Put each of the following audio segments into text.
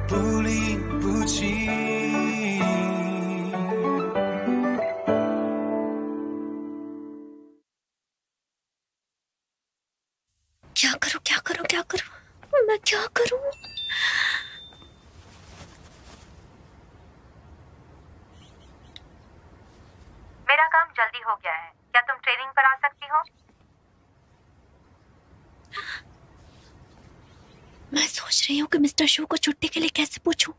不离不弃。क्या करूं क्या करूं क्या करूं, मैं क्या करूं? मेरा काम जल्दी हो गया है, क्या तुम ट्रेनिंग पर आ सकती हो? मैं सोच रही हूँ कि मिस्टर शू को छुट्टी के लिए कैसे पूछूं।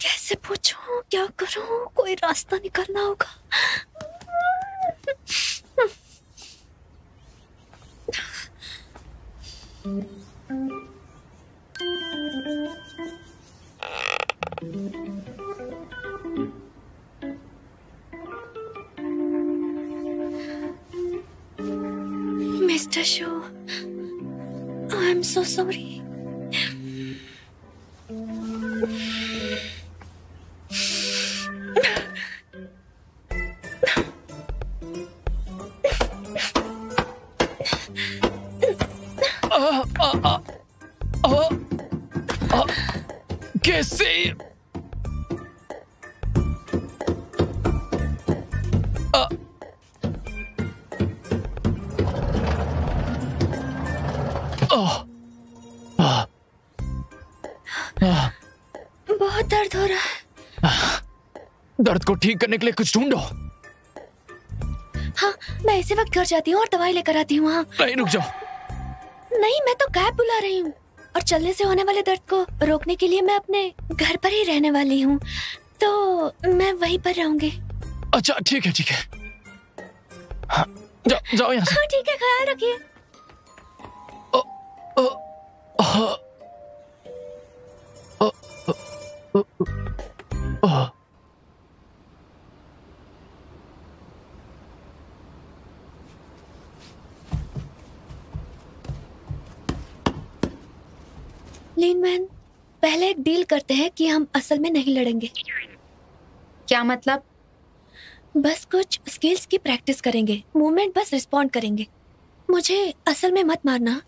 कैसे पूछूं, क्या करूं, कोई रास्ता निकालना होगा। Mister shoe, I am so sorry. कैसे? बहुत दर्द हो रहा है। दर्द को ठीक करने के लिए कुछ ढूंढो। हाँ, मैं इसी वक्त घर जाती हूँ और दवाई लेकर आती हूँ। हाँ नहीं, रुक जाओ। नहीं, मैं तो कैब बुला रही हूँ और चलने से होने वाले दर्द को रोकने के लिए मैं अपने घर पर ही रहने वाली हूँ, तो मैं वहीं पर रहूंगी। अच्छा, ठीक है ठीक है। हाँ, जाओ यहाँ से। हाँ ठीक है, ख्याल रखिए। लीन मैन, पहले एक डील करते हैं कि हम असल में नहीं लड़ेंगे। क्या मतलब? बस कुछ स्किल्स की प्रैक्टिस करेंगे, मूवमेंट बस रिस्पॉन्ड करेंगे। मुझे असल में मत मारना।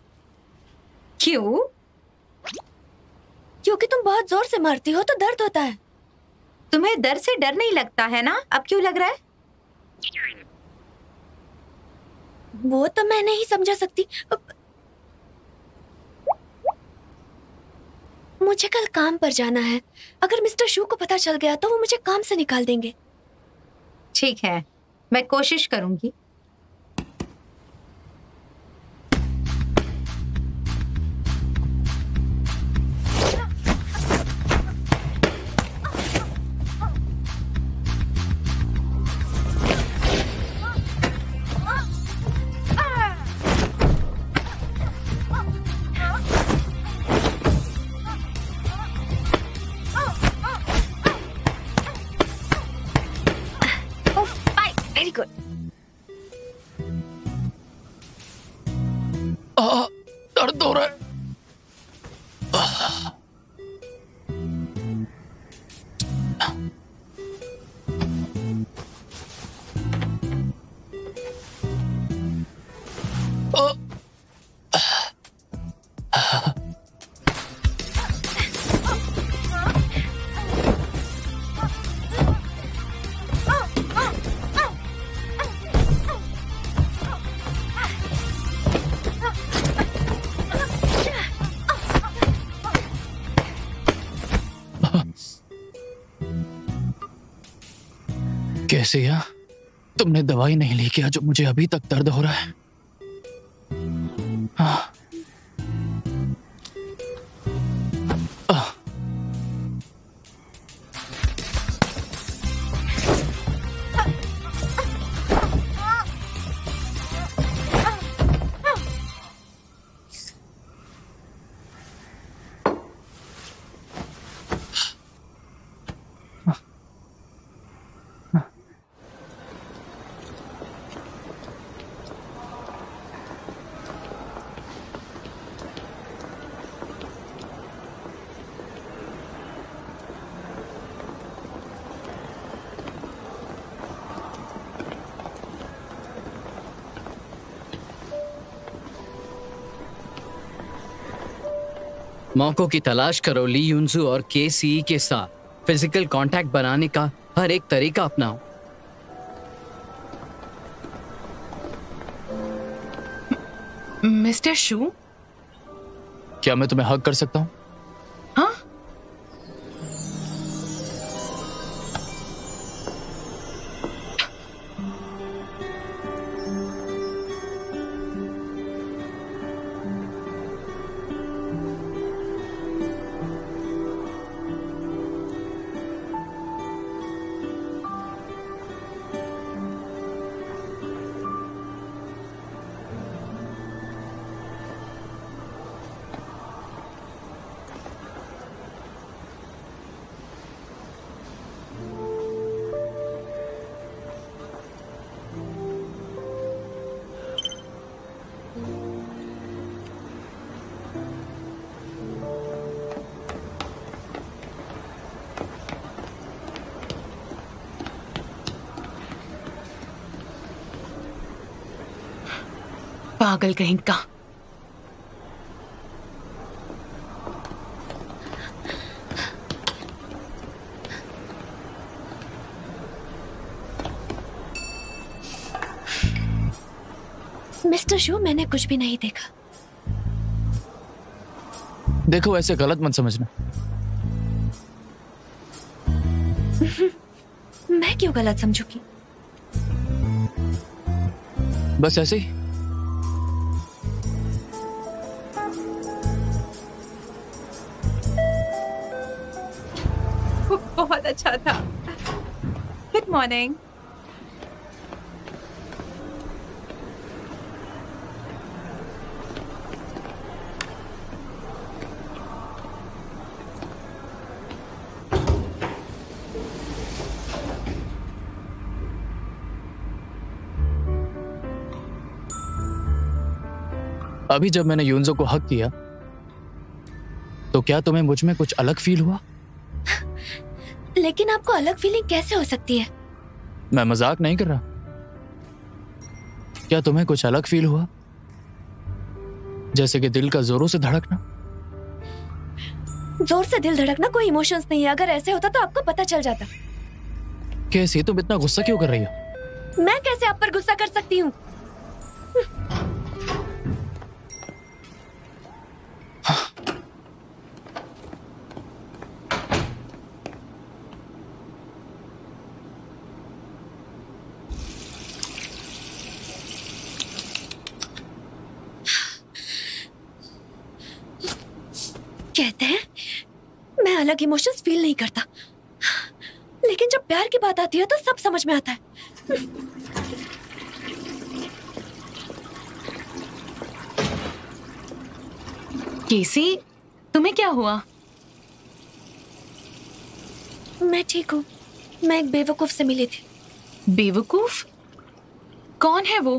क्यों? क्योंकि तुम बहुत जोर से मारती हो तो दर्द होता है। तुम्हें डर से डर नहीं लगता है ना? अब क्यों लग रहा है? वो तो मैं नहीं समझा सकती। मुझे कल काम पर जाना है। अगर मिस्टर शू को पता चल गया तो वो मुझे काम से निकाल देंगे। ठीक है, मैं कोशिश करूंगी। Very good. दर्द हो रहा है। कैसे यार, तुमने दवाई नहीं ली क्या जो मुझे अभी तक दर्द हो रहा है? हाँ। मौकों की तलाश करो ली युनजू और केसी के साथ फिजिकल कांटेक्ट बनाने का हर एक तरीका अपनाओ। मिस्टर शू, क्या मैं तुम्हें हग कर सकता हूँ? हाँ? पागल कहीं का। मिस्टर शू, मैंने कुछ भी नहीं देखा। देखो, ऐसे गलत मत समझना। मैं क्यों गलत समझूंगी? बस ऐसे ही। बहुत अच्छा था। Good morning. अभी जब मैंने यूनजो को हक किया तो क्या तुम्हें मुझ में कुछ अलग फील हुआ? लेकिन आपको अलग फीलिंग कैसे हो सकती है? मैं मजाक नहीं कर रहा। क्या तुम्हें कुछ अलग फील हुआ, जैसे कि दिल का जोरों से धड़कना? जोर से दिल धड़कना कोई इमोशंस नहीं है। अगर ऐसे होता तो आपको पता चल जाता। कैसे? तुम इतना गुस्सा क्यों कर रही हो? मैं कैसे आप पर गुस्सा कर सकती हूँ? कहते हैं मैं अलग इमोशंस फील नहीं करता, लेकिन जब प्यार की बात आती है तो सब समझ में आता है। केसी, तुम्हें क्या हुआ? मैं ठीक हूँ। मैं एक बेवकूफ से मिली थी। बेवकूफ? कौन है वो?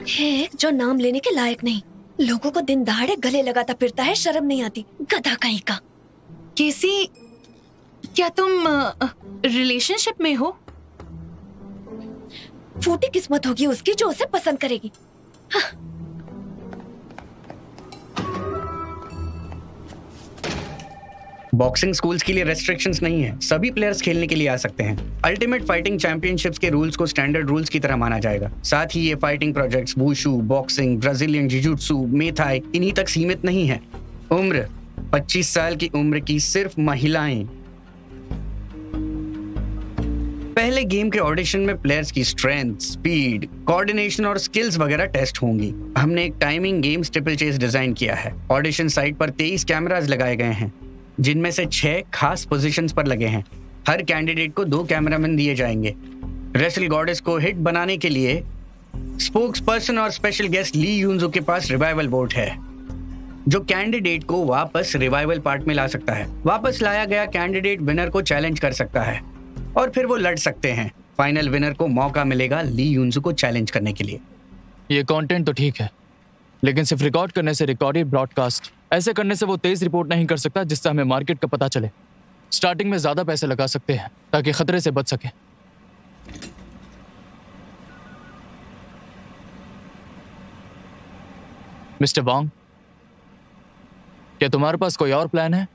है एक जो नाम लेने के लायक नहीं, लोगों को दिन दहाड़े गले लगाता फिरता है, शर्म नहीं आती, गधा कहीं का। केसी, क्या तुम रिलेशनशिप में हो? फूटी किस्मत होगी उसकी जो उसे पसंद करेगी। हाँ। बॉक्सिंग स्कूल्स के लिए रेस्ट्रिक्शंस नहीं है, सभी प्लेयर्स खेलने के लिए आ सकते हैं। अल्टीमेट फाइटिंग चैंपियनशिप्स के रूल्स को स्टैंडर्ड रूल्स की तरह माना जाएगा। साथ ही ये fighting projects wushu, boxing, Brazilian jujitsu, muay thai इन्हीं तक सीमित नहीं है। उम्र 25 साल की उम्र की सिर्फ महिलाएं। पहले गेम के ऑडिशन में प्लेयर्स की स्ट्रेंथ, स्पीड, कोऑर्डिनेशन और स्किल्स वगैरह टेस्ट होंगी। हमने एक timing game steeple chase design किया है। ऑडिशन साइट पर 23 कैमरास लगाए गए हैं, जिनमें से 6 खास पोजीशंस पर लगे हैं। हर कैंडिडेट को 2 कैमरामैन दिए जाएंगे। रेसल गॉडेस को हिट बनाने के लिए स्पोक्स पर्सन और स्पेशल गेस्ट ली यूनजो के पास रिवाइवल वोट है, जो कैंडिडेट को वापस रिवाइवल पार्ट में ला सकता है। वापस लाया गया कैंडिडेट विनर को चैलेंज कर सकता है और फिर वो लड़ सकते हैं। फाइनल विनर को मौका मिलेगा ली यूनजो को चैलेंज करने के लिए। ये कंटेंट तो ठीक है, लेकिन सिर्फ रिकॉर्ड करने से रिकॉर्डेड ब्रॉडकास्ट ऐसे करने से वो तेज रिपोर्ट नहीं कर सकता जिससे हमें मार्केट का पता चले। स्टार्टिंग में ज्यादा पैसे लगा सकते हैं ताकि खतरे से बच सके। मिस्टर वांग, क्या तुम्हारे पास कोई और प्लान है?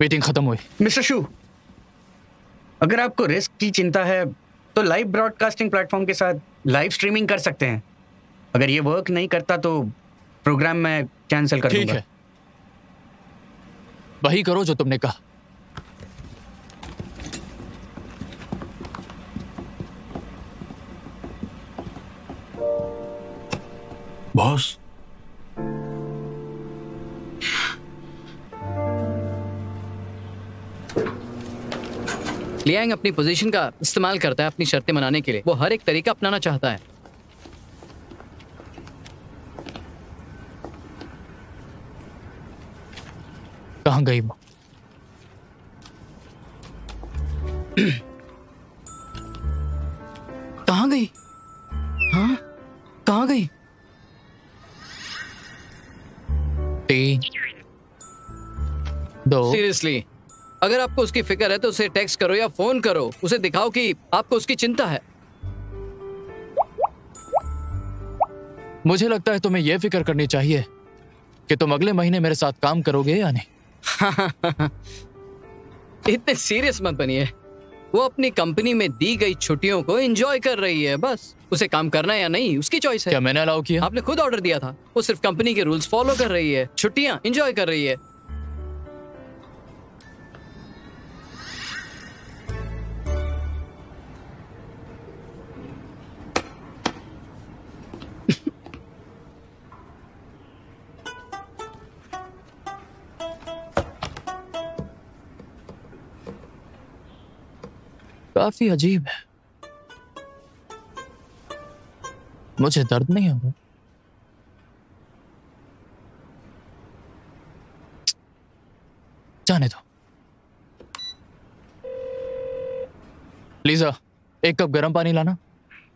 मीटिंग खत्म हुई। मिस्टर शू, अगर आपको रिस्क की चिंता है तो लाइव ब्रॉडकास्टिंग प्लेटफॉर्म के साथ लाइव स्ट्रीमिंग कर सकते हैं। अगर ये वर्क नहीं करता तो प्रोग्राम मैं कैंसिल कर दूंगा। ठीक है, वही करो जो तुमने कहा। बॉस, लियांग अपनी पोजीशन का इस्तेमाल करता है अपनी शर्तें मनाने के लिए। वो हर एक तरीका अपनाना चाहता है। कहाँ गई वो? कहाँ गई? हाँ, कहाँ गई? 3, 2। सीरियसली, अगर आपको उसकी फिक्र है तो उसे टेक्स्ट करो या फोन करो। उसे दिखाओ कि आपको उसकी चिंता है। मुझे लगता है तुम्हें यह फिक्र करनी चाहिए कि तुम अगले महीने मेरे साथ काम करोगे या नहीं। इतने सीरियस मत बनिए। वो अपनी कंपनी में दी गई छुट्टियों को एंजॉय कर रही है। बस उसे काम करना है या नहीं उसकी चॉइस है। क्या मैंने अलाउ किया? आपने खुद ऑर्डर दिया था। वो सिर्फ कंपनी के रूल्स फॉलो कर रही है, छुट्टियां एंजॉय कर रही है। काफी अजीब है। मुझे दर्द नहीं हो रहा। जाने दो। लीजा, एक कप गर्म पानी लाना।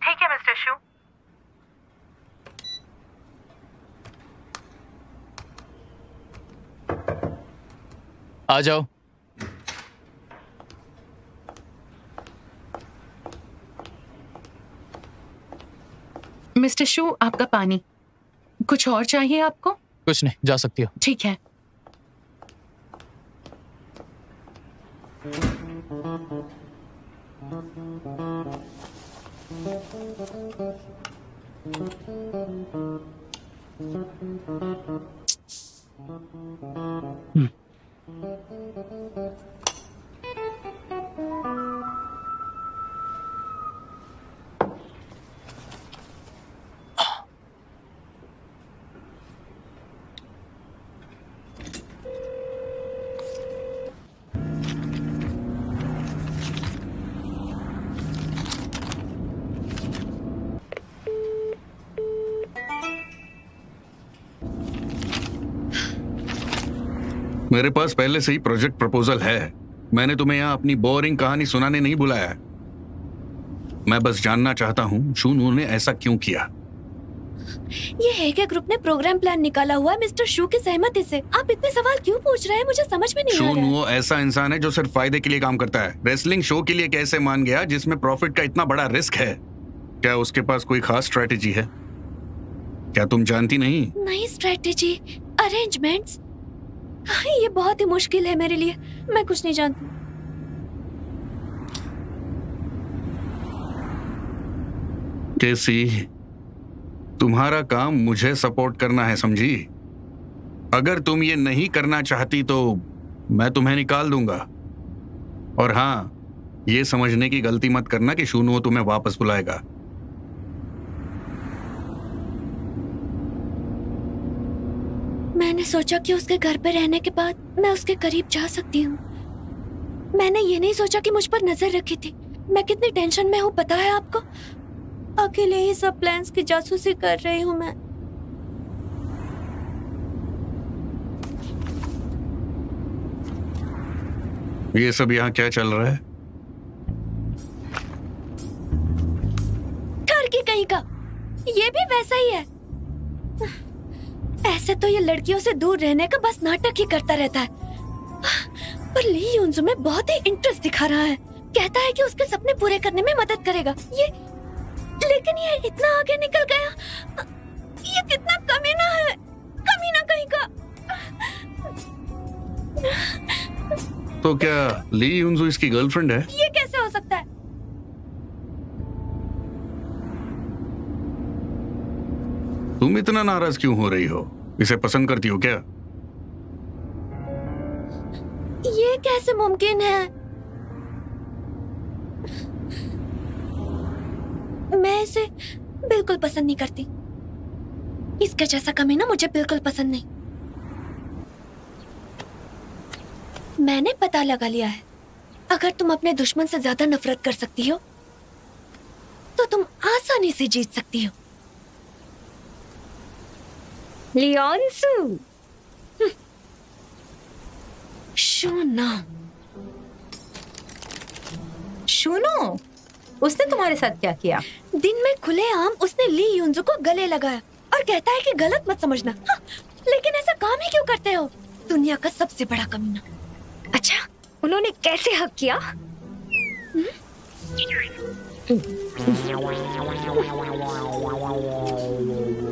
ठीक है मिस्टर शू। आ जाओ। मिस्टर शू, आपका पानी। कुछ और चाहिए आपको? कुछ नहीं, जा सकती हो। ठीक है। मेरे पास पहले से ही प्रोजेक्ट प्रपोजल है। मैंने तुम्हें यहाँ अपनी बोरिंग कहानी सुनाने नहीं बुलाया। मैं बस जानना चाहता हूँ शूनू ने ऐसा क्यों किया। ये हैकर ग्रुप ने प्रोग्राम प्लान निकाला हुआ है मिस्टर शू की सहमति से। आप इतने सवाल क्यों पूछ रहे हैं? मुझे समझ में नहीं आ रहा है। शूनू ऐसा इंसान है जो सिर्फ फायदे के लिए काम करता है। रेसलिंग शो के लिए कैसे मान गया जिसमें प्रॉफिट का इतना बड़ा रिस्क है? क्या उसके पास कोई खास स्ट्रेटेजी है? क्या तुम जानती नहीं? नहीं, स्ट्रेटेजी, अरेंजमेंट्स, ये बहुत ही मुश्किल है मेरे लिए। मैं कुछ नहीं जानती। केसी, तुम्हारा काम मुझे सपोर्ट करना है, समझी? अगर तुम ये नहीं करना चाहती तो मैं तुम्हें निकाल दूंगा। और हाँ, ये समझने की गलती मत करना कि शूनू तुम्हें वापस बुलाएगा। मैंने सोचा कि उसके घर पे रहने के बाद मैं उसके करीब जा सकती हूँ। मैंने ये नहीं सोचा कि मुझ पर नजर रखी थी। मैं कितनी टेंशन में हूँ पता है आपको? अकेले ही सब प्लान्स की जासूसी कर रही हूँ मैं। ये सब यहाँ क्या चल रहा है? घर की कहीं का। ये भी वैसा ही है। ऐसे तो ये लड़कियों से दूर रहने का बस नाटक ही करता रहता है, पर ली यून्सू में बहुत ही इंटरेस्ट दिखा रहा है। कहता है कि उसके सपने पूरे करने में मदद करेगा। लेकिन ये इतना आगे निकल गया। ये कितना कमीना है, कमीना कहीं का। तो क्या ली यूनजू इसकी गर्लफ्रेंड है? ये कैसे हो सकता है? तुम इतना नाराज क्यों हो रही हो? इसे पसंद करती हो क्या? ये कैसे मुमकिन है? मैं इसे बिल्कुल पसंद नहीं करती। इसके जैसा कमीना मुझे बिल्कुल पसंद नहीं। मैंने पता लगा लिया है, अगर तुम अपने दुश्मन से ज्यादा नफरत कर सकती हो तो तुम आसानी से जीत सकती हो। लियोनसू। शूनो। शूनो, उसने तुम्हारे साथ क्या किया? दिन में खुलेआम उसने ली यूनजू को गले लगाया और कहता है कि गलत मत समझना। हाँ, लेकिन ऐसा काम ही क्यों करते हो? दुनिया का सबसे बड़ा कमीना। अच्छा, उन्होंने कैसे हक किया?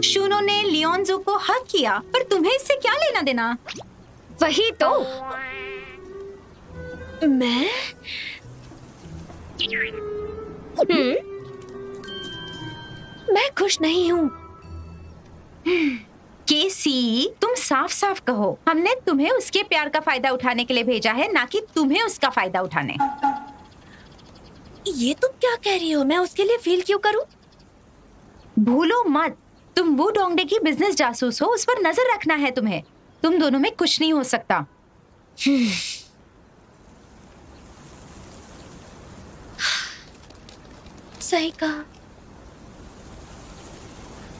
शूनो ने लियोनजू को हक किया, पर तुम्हें इससे क्या लेना देना? वही तो। मैं खुश नहीं हूँ। केसी, तुम साफ साफ कहो, हमने तुम्हें उसके प्यार का फायदा उठाने के लिए भेजा है, ना कि तुम्हें उसका फायदा उठाने। ये तुम क्या कह रही हो? मैं उसके लिए फील क्यों करूं? भूलो मत, तुम वो डोंगडे की बिजनेस जासूस हो, उस पर नजर रखना है तुम्हें। तुम दोनों में कुछ नहीं हो सकता। सही कहा,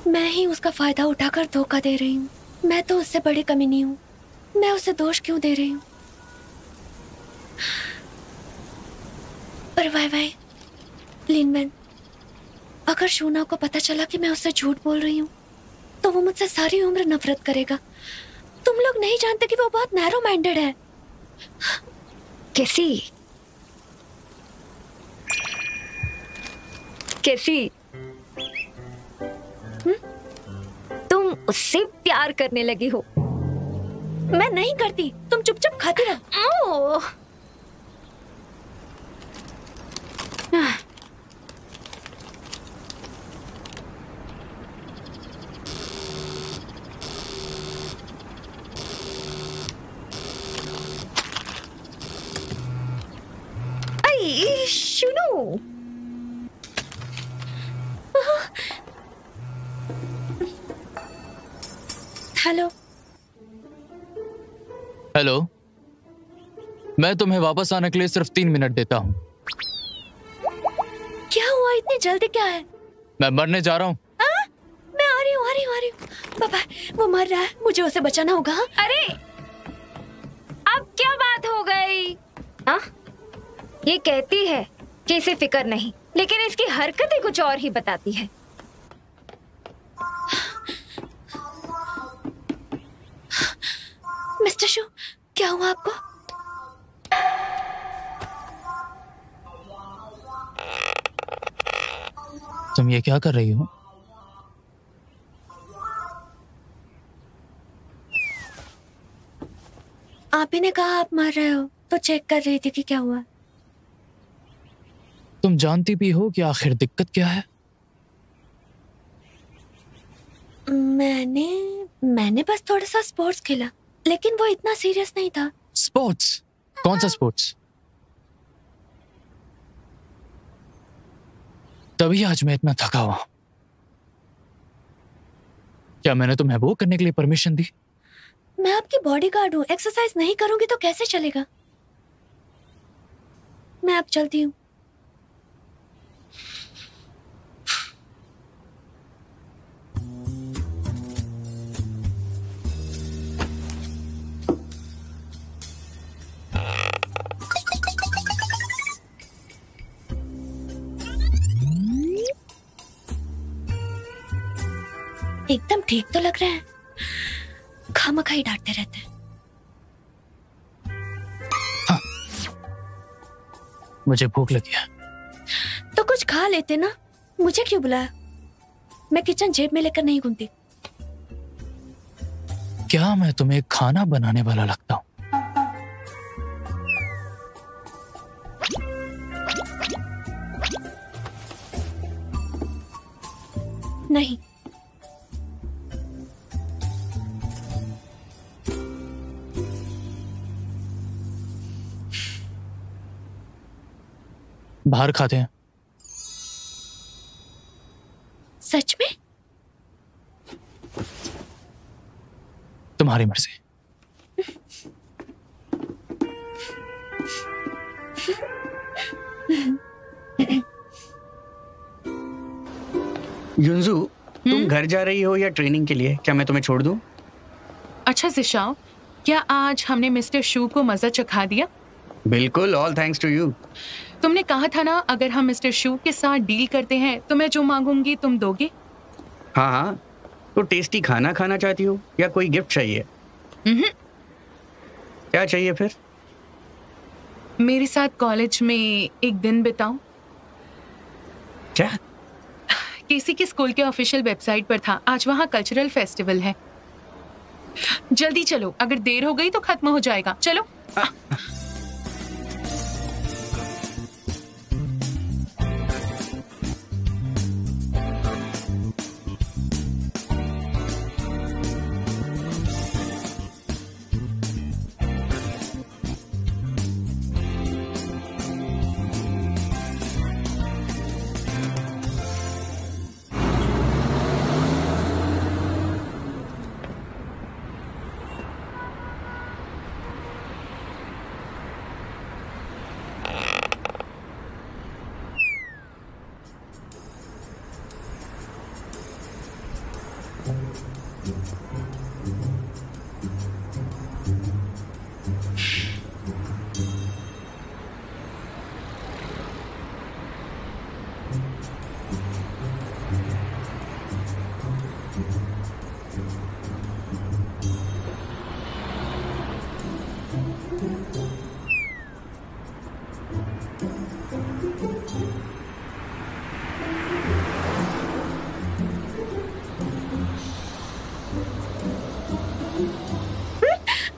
मैं ही उसका फायदा उठाकर धोखा दे रही हूँ। मैं तो उससे बड़ी कमी नहीं हूँ। मैं उसे दोष क्यों दे रही हूँ? पर वाई लिनमैन, अगर शूना को पता चला कि मैं उससे झूठ बोल रही हूँ तो वो मुझसे सारी उम्र नफरत करेगा। तुम लोग नहीं जानते कि वो बहुत नैरो माइंडेड है। कैसी तुम उससे प्यार करने लगी हो? मैं नहीं करती, तुम चुपचाप खाती रहो। सुनो, हेलो। हेलो, मैं तुम्हें वापस आने के लिए सिर्फ 3 मिनट देता हूँ। क्या हुआ? इतनी जल्दी क्या है? मैं मरने जा रहा हूँ। मैं आ रही हूँ। बाबा, वो मर रहा है, मुझे उसे बचाना होगा। अरे अब क्या बात हो गई? हाँ, ये कहती है कि इसे फिक्र नहीं, लेकिन इसकी हरकतें कुछ और ही बताती है। मिस्टर शू, क्या हुआ आपको? तुम ये क्या कर रही हो? आप ही ने कहा आप मर रहे हो, तो चेक कर रही थी कि क्या हुआ। तुम जानती भी हो कि आखिर दिक्कत क्या है? मैंने बस थोड़ा सा स्पोर्ट्स खेला, लेकिन वो इतना सीरियस नहीं था। स्पोर्ट्स? कौन सा स्पोर्ट्स? तभी आज मैं इतना थका हुआ। क्या मैंने तुम्हें वो करने के लिए परमिशन दी? मैं आपकी बॉडीगार्ड हूँ, एक्सरसाइज नहीं करूंगी तो कैसे चलेगा? मैं अब चलती हूँ। एकदम ठीक तो लग रहा है, खामखा ही डांटते रहते हैं। हाँ। मुझे भूख लगी है। तो कुछ खा लेते ना, मुझे क्यों बुलाया? मैं किचन जेब में लेकर नहीं घूमती। क्या मैं तुम्हें खाना बनाने वाला लगता हूँ? नहीं। बाहर खाते हैं। सच में? तुम्हारी मर्जी। युंजू, तुम घर जा रही हो या ट्रेनिंग के लिए? क्या मैं तुम्हें छोड़ दूं? अच्छा जिशाओ, क्या आज हमने मिस्टर शू को मजा चखा दिया? बिल्कुल, ऑल थैंक्स टू यू। तुमने कहा था ना, अगर हम मिस्टर शू के साथ डील करते हैं तो मैं जो मांगूंगी तुम दोगे? हाँ हाँ, तो टेस्टी खाना खाना चाहती हो या कोई गिफ्ट चाहिए? क्या चाहिए फिर? मेरे साथ कॉलेज में एक दिन बिताओ। क्या? किसी के स्कूल के ऑफिशियल वेबसाइट पर था, आज वहाँ कल्चरल फेस्टिवल है। जल्दी चलो, अगर देर हो गई तो खत्म हो जाएगा। चलो।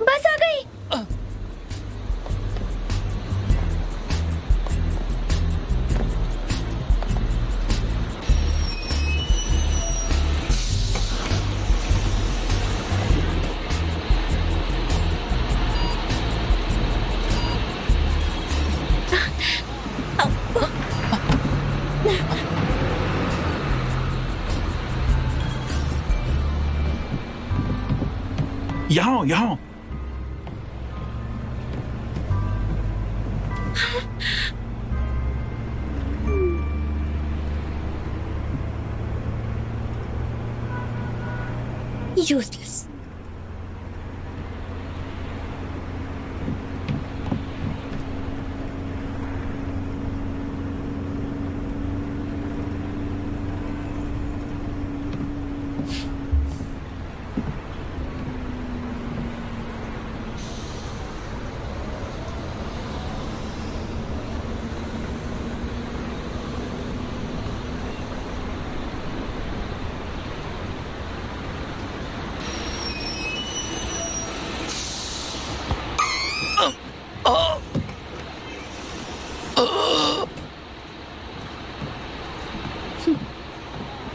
बस आ गई। यहाँ यहाँ। Useless.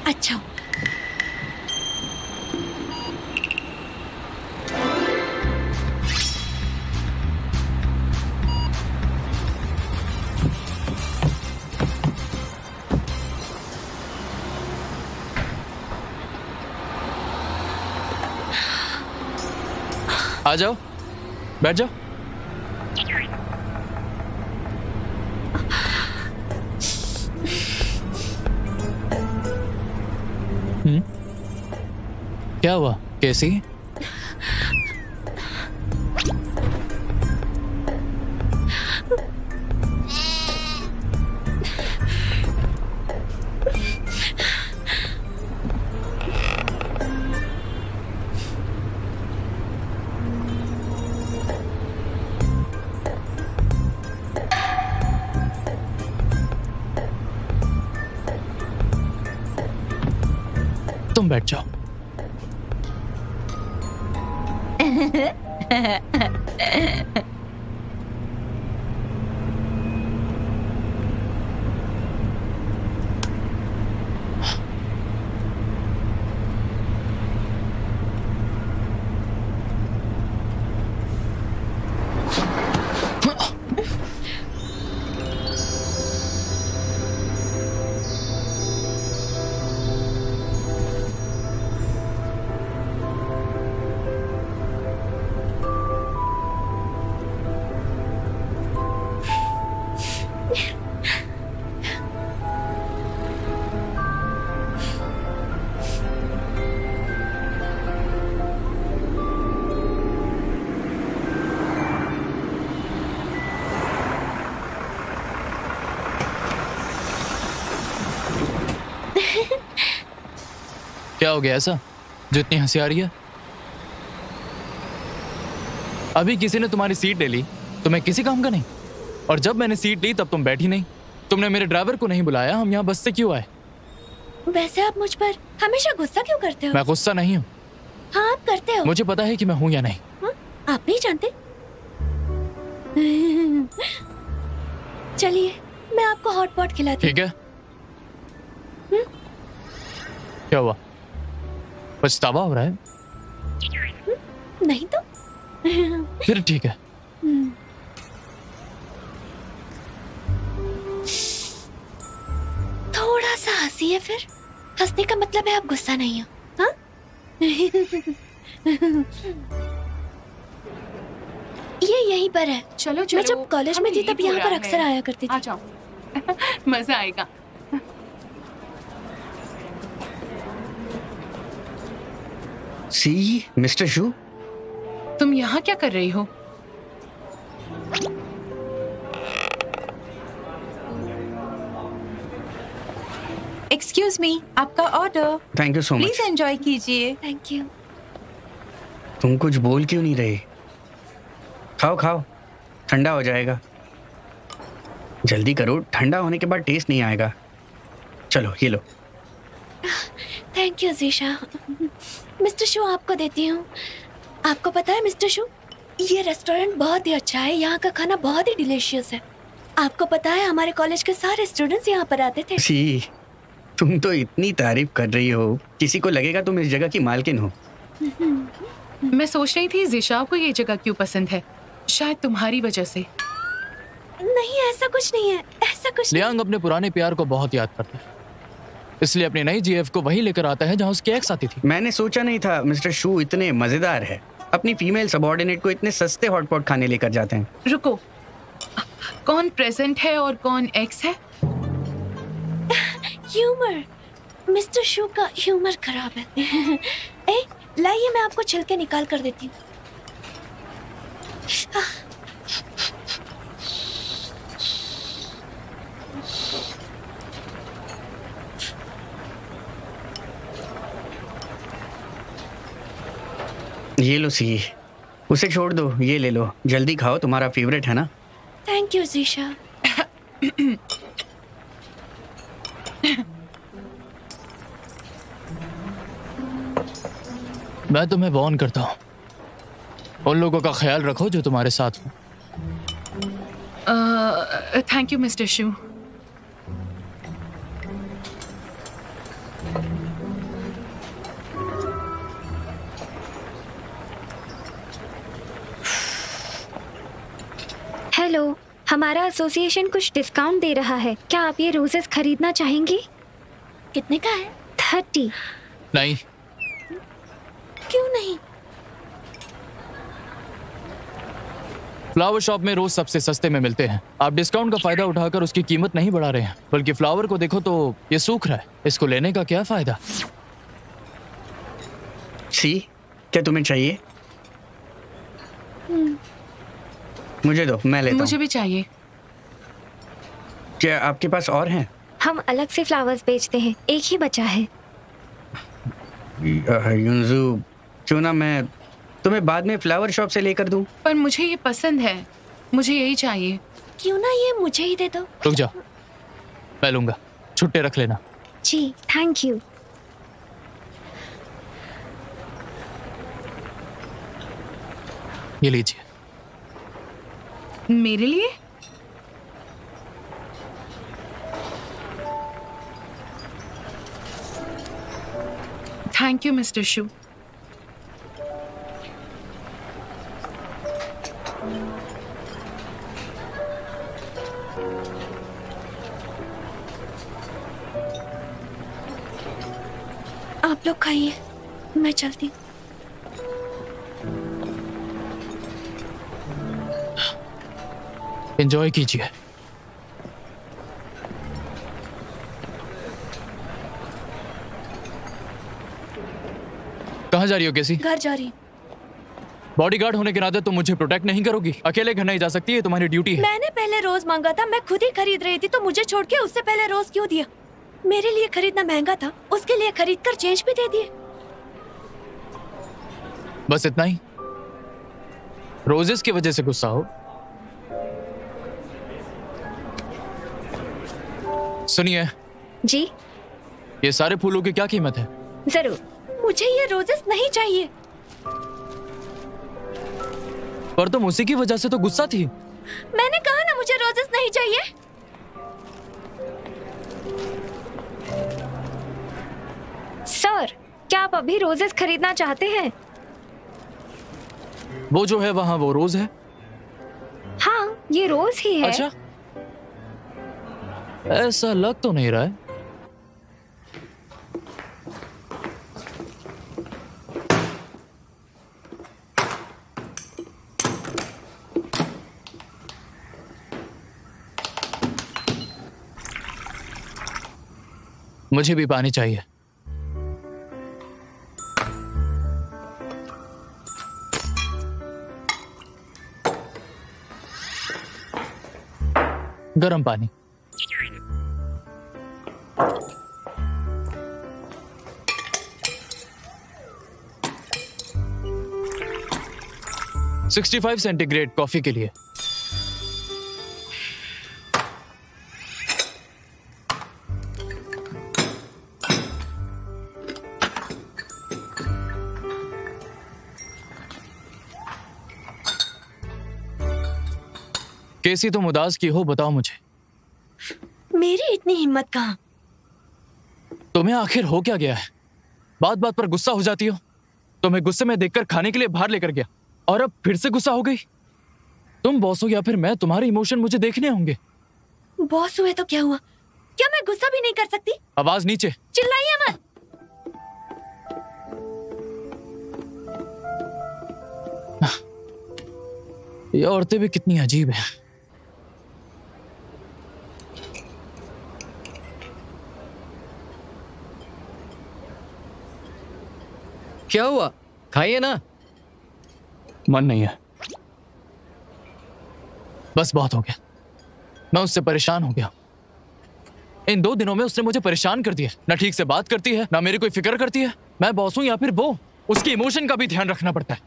अच्छा। आ जाओ, बैठ जाओ। क्या हुआ कैसी? बैठ जाओ। क्या हो गया ऐसा जो इतनी हंसी आ रही है? अभी किसी ने तुम्हारी सीट ले ली तो मैं किसी काम का नहीं, और जब मैंने सीट ली तब तुम बैठी नहीं। तुमने मेरे ड्राइवर को नहीं बुलाया, हम यहाँ बस से क्यों आए? वैसे आप मुझ पर हमेशा गुस्सा क्यों करते हो? मैं गुस्सा नहीं हूँ। हाँ आप करते हो। मुझे पता है कि मैं हूँ या नहीं। आप नहीं जानते? चलिए मैं आपको हॉट पॉट खिलाती हूँ। ठीक है। क्या हुआ? पछतावा हो रहा है? नहीं तो। फिर ठीक है। थोड़ा सा हंसिए फिर। हंसने का मतलब है आप गुस्सा नहीं हो। हाँ? ये यहीं पर है। चलो चलो, मैं जब कॉलेज में थी तब यहाँ पर अक्सर आया करती थी। आ जाओ। मजा आएगा। सी मिस्टर शू, तुम यहाँ क्या कर रही हो? एक्सक्यूज मी, आपका order. Thank you so much. Please enjoy कीजिए। Thank you. तुम कुछ बोल क्यों नहीं रहे? खाओ खाओ, ठंडा हो जाएगा। जल्दी करो, ठंडा होने के बाद टेस्ट नहीं आएगा। चलो ये लो। थैंक यू जीशा। मिस्टर शू आपको देती हूँ। आपको पता है मिस्टर शू, ये रेस्टोरेंट बहुत ही अच्छा है। यहाँ का खाना बहुत ही डिलीशियस है। आपको पता है हमारे कॉलेज के सारे स्टूडेंट्स यहाँ पर आते थे। सी, तुम तो इतनी तारीफ कर रही हो, किसी को लगेगा तुम इस जगह की मालकिन हो। मैं सोच रही थी जिशा को ये जगह क्यों पसंद है। शायद तुम्हारी वजह से। नहीं ऐसा कुछ नहीं है, ऐसा कुछ लियांग अपने पुराने प्यार को बहुत याद करता है, इसलिए अपनी नई जीएफ को वही लेकर आता है जहाँ उसकी एक्स आती थी। मैंने सोचा नहीं था मिस्टर शू इतने मजेदार है। अपनी फीमेल सबऑर्डिनेट को इतने सस्ते हॉटपॉट खाने लेकर जाते हैं। रुको, कौन प्रेजेंट है और कौन एक्स है? ह्यूमर। मिस्टर शू का ह्यूमर खराब है। ए, लाइए मैं आपको छिलके निकाल कर देती हूँ। ये लो सी, उसे छोड़ दो, ये ले लो। जल्दी खाओ, तुम्हारा फेवरेट है ना। Thank you geisha. मैं तुम्हें वार्न करता हूँ, उन लोगों का ख्याल रखो जो तुम्हारे साथ हो। Thank you mister shoe. Hello, हमारा एसोसिएशन कुछ डिस्काउंट दे रहा है। क्या आप ये रोजेस खरीदना चाहेंगी? कितने का है? 30। नहीं। क्यों नहीं? फ्लावर शॉप में रोज सबसे सस्ते में मिलते हैं। आप डिस्काउंट का फायदा उठाकर उसकी कीमत नहीं बढ़ा रहे हैं, बल्कि फ्लावर को देखो तो ये सूख रहा है। इसको लेने का क्या फायदा? सी, क्या तुम्हें चाहिए? मुझे दो, मैं लेता हूँ। मुझे भी चाहिए। क्या आपके पास और हैं? हम अलग से फ्लावर्स बेचते हैं, एक ही बचा है। युनजू, क्यों ना मैं तुम्हें बाद में फ्लावर शॉप से लेकर दूं? पर मुझे ये पसंद है, मुझे यही चाहिए। क्यों ना ये मुझे ही दे दो। रुक जाओ, मैं लूंगा, छुट्टे रख लेना। जी थैंक यू। ये लीजिए। मेरे लिए? थैंक यू मिस्टर शू। आप लोग खाइए, मैं चलती हूँ। एंजॉय कीजिए। कहाँ जा रही हो केसी? घर जा रही। बॉडीगार्ड होने के नाते तुम मुझे प्रोटेक्ट नहीं करोगी? अकेले घर नहीं जा सकती है, तुम्हारी ड्यूटी है। मैंने पहले रोज मांगा था, मैं खुद ही खरीद रही थी, तो मुझे छोड़ के उससे पहले रोज क्यों दिया? मेरे लिए खरीदना महंगा था, उसके लिए खरीद कर चेंज भी दे दिए। बस इतना ही? रोजेस की वजह से गुस्सा हो? सुनिए जी। ये सारे फूलों की क्या कीमत है? जरूर। मुझे ये रोजेस नहीं चाहिए। पर तुम उसी की वजह से तो गुस्सा थी। मैंने कहा ना मुझे रोजेस नहीं चाहिए। सर, क्या आप अभी रोजेस खरीदना चाहते हैं? वो जो है वहां, वो रोज है? हाँ, ये रोज ही है। अच्छा, ऐसा लग तो नहीं रहा है। मुझे भी पानी चाहिए। गर्म पानी। $65 सेंटीग्रेड कॉफी के लिए। कैसी तुम उदास की हो, बताओ मुझे। मेरी इतनी हिम्मत कहाँ? तुम्हें आखिर हो क्या गया है? बात बात पर गुस्सा हो जाती हो। तुम्हें गुस्से में देखकर खाने के लिए बाहर लेकर गया और अब फिर से गुस्सा हो गई। तुम बॉस हो या फिर मैं, तुम्हारे इमोशन मुझे देखने होंगे। बॉस हुए तो क्या हुआ? क्या मैं गुस्सा भी नहीं कर सकती? आवाज नीचे। चिल्लाइए मत। ये औरतें भी कितनी अजीब हैं। क्या हुआ? खाइए ना। मन नहीं है। बस बहुत हो गया। मैं उससे परेशान हो गया। इन 2 दिनों में उसने मुझे परेशान कर दिया। ना ठीक से बात करती है, ना मेरी कोई फिक्र करती है। मैं बॉस हूं या फिर वो, उसकी इमोशन का भी ध्यान रखना पड़ता है।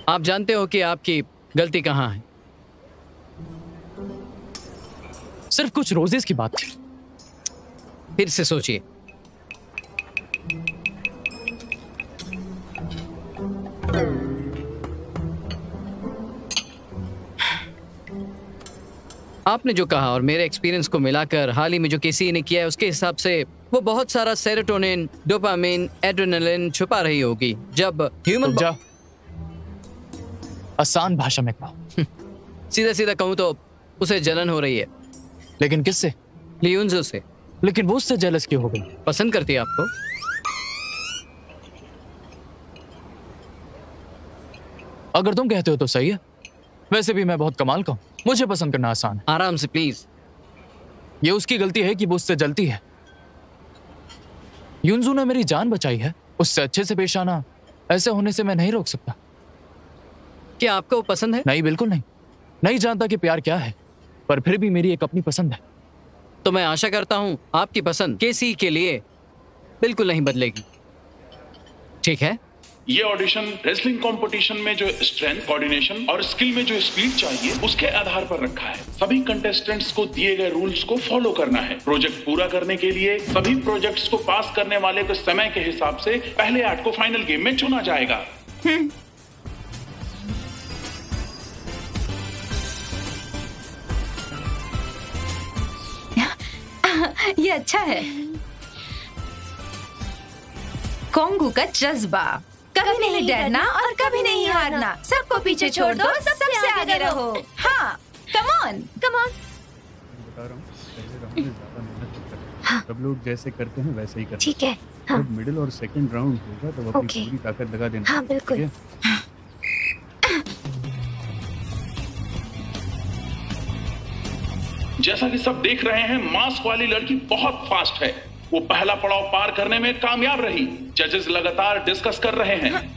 आप जानते हो कि आपकी गलती कहाँ है? सिर्फ कुछ रोजेस की बात थी। फिर से सोचिए। आपने जो कहा और मेरे एक्सपीरियंस को मिलाकर हाल ही में जो केसी ने किया है, उसके हिसाब से वो बहुत सारा सेरोटोनिन, डोपामिन, एड्रेनलिन छुपा रही होगी। जब ह्यूमन आसान भाषा में कहो। सीधा सीधा कहूं तो उसे जलन हो रही है। लेकिन किससे? लियोन्जो से। लेकिन वो उससे जेलस क्यों हो गई? पसंद करती है आपको। अगर तुम कहते हो तो सही है। वैसे भी मैं बहुत कमाल का हूं, मुझे पसंद करना आसान है। आराम से प्लीज। ये उसकी गलती है कि वो उससे जलती है। युनजू ने मेरी जान बचाई है, उससे अच्छे से पेश आना, ऐसे होने से मैं नहीं रोक सकता। क्या आपको पसंद है? नहीं, बिल्कुल नहीं। नहीं जानता कि प्यार क्या है, पर फिर भी मेरी एक अपनी पसंद है। तो मैं आशा करता हूं आपकी पसंद केसी के लिए बिल्कुल नहीं बदलेगी। ठीक है? ये ऑडिशन रेसलिंग कंपटीशन में जो स्ट्रेंथ, कोऑर्डिनेशन और स्किल में जो स्पीड चाहिए उसके आधार पर रखा है। सभी कंटेस्टेंट्स को दिए गए रूल्स को फॉलो करना है। प्रोजेक्ट पूरा करने के लिए सभी प्रोजेक्ट्स को पास करने वाले के समय के हिसाब से पहले 8 को फाइनल गेम में चुना जाएगा। ये अच्छा है। कोंगू का जज्बा, कभी नहीं डरना और कभी नहीं हारना, सबको पीछे छोड़ दो, सबसे आगे रहो। हाँ, कम ऑन। बता रहा हूँ, पहले राउंड में ज्यादा मेहनत मत करना। सब लोग जैसे करते हैं वैसे ही करना। ठीक है। हाँ। जब मिडिल और सेकंड राउंड होगा तब अपनी पूरी ताकत लगा देना। हाँ बिल्कुल। ठीक है? जैसा कि सब देख रहे हैं, मास्क वाली लड़की बहुत फास्ट है। वो पहला पड़ाव पार करने में कामयाब रही। जजेस लगातार डिस्कस कर रहे हैं।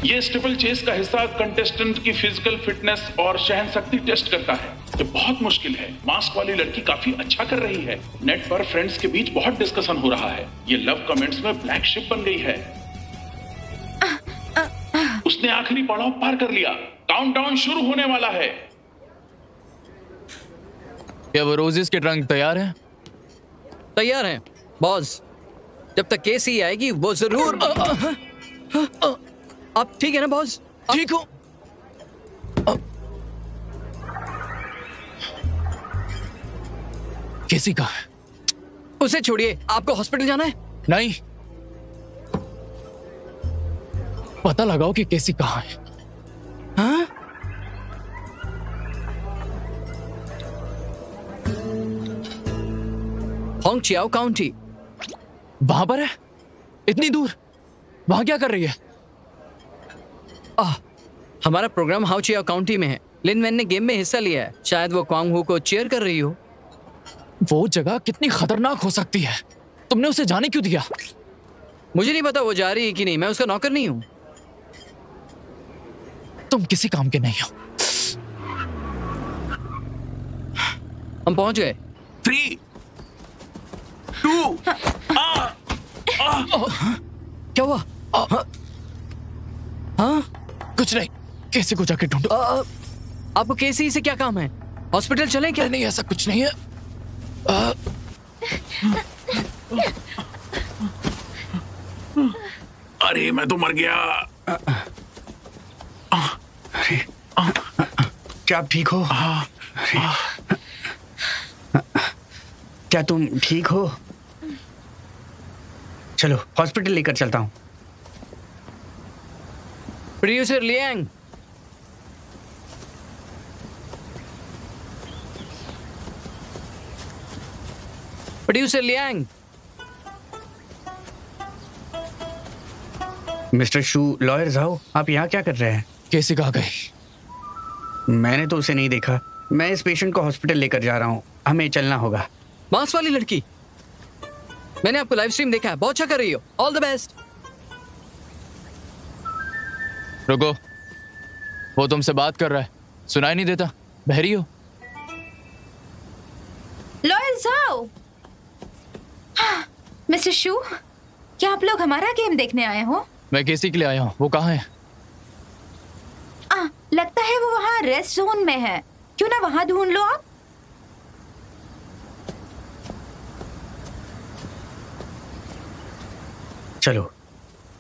ये स्टिपल चेस का हिस्सा कंटेस्टेंट की फिजिकल फिटनेस और सहनशक्ति टेस्ट करता है। ये बहुत मुश्किल है। मास्क वाली लड़की काफी अच्छा कर रही है। नेट पर फ्रेंड्स के बीच बहुत डिस्कशन हो रहा है। ये लव कमेंट्स में ब्लैक शिप बन गई है। उसने आखिरी पड़ाव पार कर लिया। काउंटडाउन शुरू होने वाला है। क्या वो रोजेस के ट्रंक तैयार हैं? तैयार हैं बॉस। जब तक केसी आएगी वो जरूर। आप ठीक है ना बॉस? ठीक हो? केसी कहाँ है? उसे छोड़िए, आपको हॉस्पिटल जाना है? नहीं, पता लगाओ कि केसी कहाँ है। हाँ? होंगचियाओ काउंटी। वहां पर है? इतनी दूर? वहां क्या कर रही है? हमारा प्रोग्राम हाउचियाओ काउंटी में है। लिन वैन ने गेम में हिस्सा लिया है। शायद वो क्वांग हू को चीयर कर रही हो। वो जगह कितनी खतरनाक हो सकती है? तुमने उसे जाने क्यों दिया? मुझे नहीं पता वो जा रही है कि नहीं। मैं उसका नौकर नहीं हूं। तुम किसी काम के नहीं हो। हम पहुंच गए। 3, 2, क्या हुआ? हाँ? कुछ नहीं, केसी को जाके ढूंढो। आपको केसी से क्या काम है? हॉस्पिटल चलें क्या? नहीं, ऐसा कुछ नहीं है। अरे मैं तो मर गया। अरे क्या आप ठीक हो? क्या तुम ठीक हो? चलो हॉस्पिटल लेकर चलता हूँ। Producer Liang, producer Liang. Mister Xu, lawyer जाओ, आप यहाँ क्या कर रहे हैं? केसी कहाँ गई? मैंने तो उसे नहीं देखा। मैं इस पेशेंट को हॉस्पिटल लेकर जा रहा हूँ। हमें चलना होगा। मास्क वाली लड़की, मैंने आपको लाइव स्ट्रीम देखा है। बहुत अच्छा कर रही हो। All the best. रुको, वो तुमसे बात कर रहा है। सुनाई नहीं देता? बहरी हो? लॉयल जाओ। मिस्टर शू, क्या आप लोग हमारा गेम देखने आए हो? मैं केसी के लिए आया हूँ। वो कहाँ है? लगता है वो वहाँ रेस्ट जोन में है। क्यों ना वहाँ ढूंढ लो आप। चलो।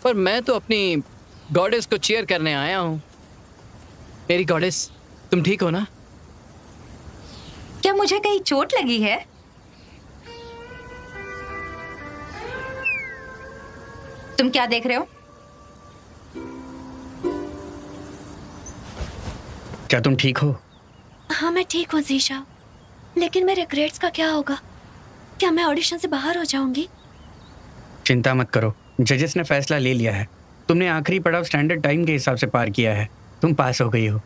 पर मैं तो अपनी गॉडेस को चीयर करने आया हूँ। मेरी गॉडेस, तुम ठीक हो ना? क्या मुझे कहीं चोट लगी है? तुम क्या देख रहे हो? क्या तुम ठीक हो? हाँ मैं ठीक हूँ जीशा, लेकिन मेरे ग्रेड्स का क्या होगा? क्या मैं ऑडिशन से बाहर हो जाऊंगी? चिंता मत करो, जजेस ने फैसला ले लिया है। तुमने आखिरी पड़ाव स्टैंडर्ड टाइम के हिसाब से पार किया है। तुम पास हो गई हो।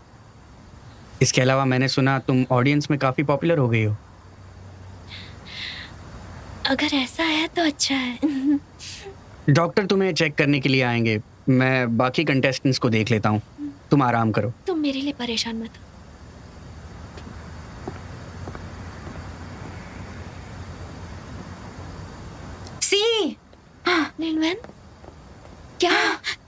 इसके अलावा मैंने सुना तुम ऑडियंस में काफी पॉपुलर हो गई हो। अगर ऐसा है तो अच्छा है। डॉक्टर तुम्हें चेक करने के लिए आएंगे। मैं बाकी कंटेस्टेंट्स को देख लेता हूँ। तुम आराम करो। तुम मेरे लिए परेशान मत हो। सी, लिनवेन, क्या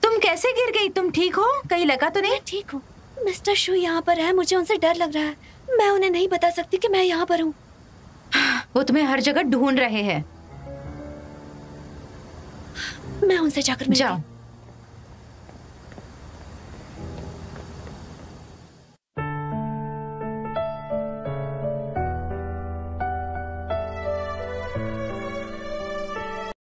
तुम कैसे गिर गई? तुम ठीक हो? कहीं लगा तो नहीं? मैं ठीक हूँ। मिस्टर शू यहाँ पर है, मुझे उनसे डर लग रहा है। मैं उन्हें नहीं बता सकती कि मैं यहाँ पर हूँ। वो तुम्हें हर जगह ढूंढ रहे हैं। मैं उनसे जाकर मिलती हूँ। जाओ।